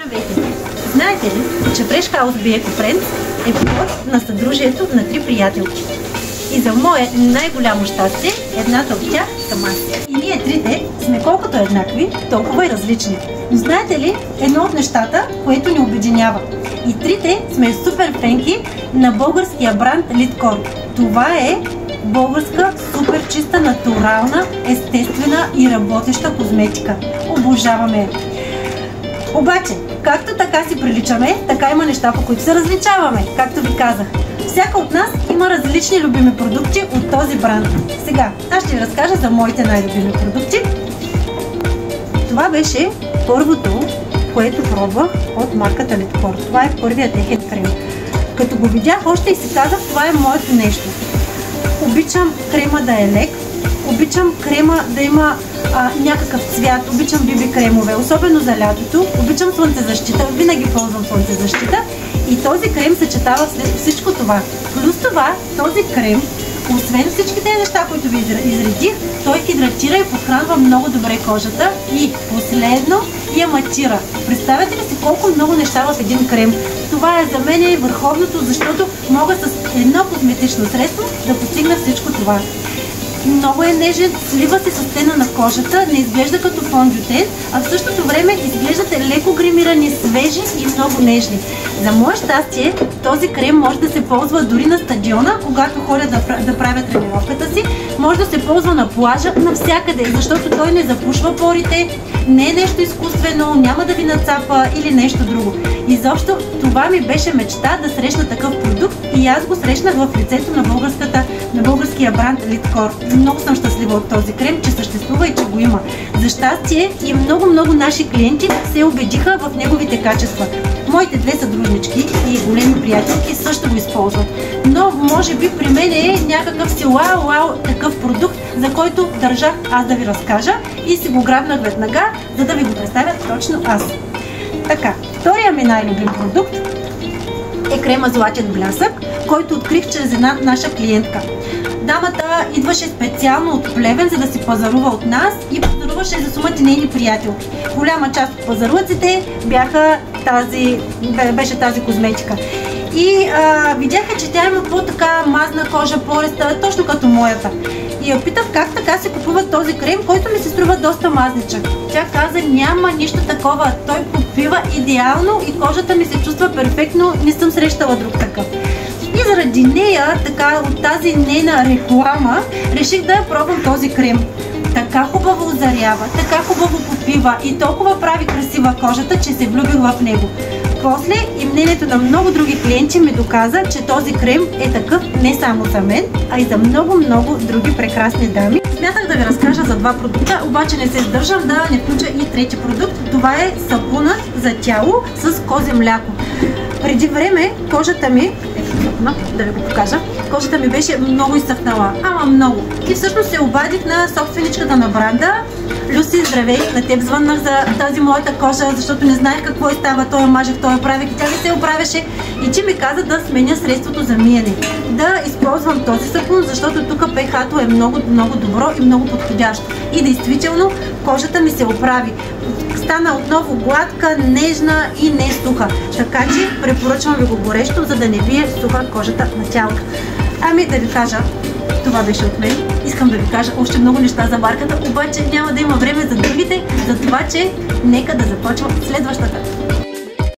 Здравейте! Знаете ли, че Fresh House by Eco Friends е плод на съдружието на 3 приятелки? И за мое най-голямо щастие, едната от тях съм аз. И ние трите сме колкото еднакви, толкова и различни. Но знаете ли, едно от нещата, което ни обединява? И трите сме супер фенки на българския бранд Литкор. Това е българска, супер чиста, натурална, естествена и работеща козметика. Обожаваме я! Обаче, както така си приличаме, така има неща, по които се различаваме, както ви казах. Всяка от нас има различни любими продукти от този бранд. Сега, аз ще ви разкажа за моите най-любими продукти. Това беше първото, което пробвах от марката Литкор. Това е първият техен крем. Като го видях, още и си казах, това е моето нещо. Обичам крема да е лек, обичам крема да има някакъв цвят, обичам биби кремове, особено за лятото, обичам слънцезащита, винаги ползвам слънцезащита и този крем съчетава всичко това. Плюс това, този крем, освен всичките неща, които ви изредих, той хидратира и подхранва много добре кожата и последно я матира. Представете ли си колко много неща в един крем? Това е за мен върховното, защото мога с едно козметично средство да постигна всичко това. Много е нежен, слива се с тена на кожата, не изглежда като фондютен, а в същото време изглеждате леко гримирани, свежи и много нежни. За мое щастие, този крем може да се ползва дори на стадиона, когато ходя да правя тренировката си. Може да се ползва на плажа, навсякъде, защото той не запушва порите, не е нещо изкуствено, няма да ви нацапа или нещо друго. Изобщо това ми беше мечта да срещна такъв продукт и аз го срещнах в лицето на българския бранд Литкор. Много съм щастлива от този крем, че съществува и че го има. За щастие и много наши клиенти се убедиха в неговите качества. Моите две съдружнички и големи приятелки също го използват. Но може би при мен е някакъв си вау такъв продукт, за който държах аз да ви разкажа и си го грабнах веднага, за да ви го представя точно аз. Така, втория ми най-любим продукт е крема Златен блясък, който открих чрез една наша клиентка. Дамата идваше специално от Плевен, за да си пазарува от нас и пазаруваше за сумата нейни приятелки. Голяма част от пазаруците беше тази козметика. И видяха, че тя има по-така мазна кожа, пореста, точно като моята. И я питах как така се купува този крем, който ми се струва доста мазничък. Тя каза, няма нищо такова, той покрива идеално и кожата ми се чувства перфектно, не съм срещала друг такъв. И заради нея, така от тази нейна реклама, реших да пробвам този крем. Така хубаво озарява, така хубаво попива и толкова прави красива кожата, че се влюбих в него. После и мнението на много други клиенти ми доказа, че този крем е такъв не само за мен, а и за много други прекрасни дами. Смятах да ви разкажа за два продукта, обаче не се издържам да не включа и трети продукт. Това е сапунът за тяло с козе мляко. Преди време кожата ми, да ви го покажа, кожата ми беше много изсъхнала, ама много. И всъщност се обадих на собственичката на бранда. Люси, здравей, на теб звъннах за тази моята кожа, защото не знаех какво става, той я мажех, той я правех и тя не се оправяше. И ти ми каза да сменя средството за миене. Да използвам този сапун, защото тук pH-то е много добро и много подходящо. И действително кожата ми се оправи. Стана отново гладка, нежна и не суха. Така че препоръчвам ви го горещо, за да не ви е суха кожата на тялото. Ами да ви кажа, това беше от мен. Искам да ви кажа още много неща за марката, обаче няма да има време за другите, за това, че нека да започвам следващата.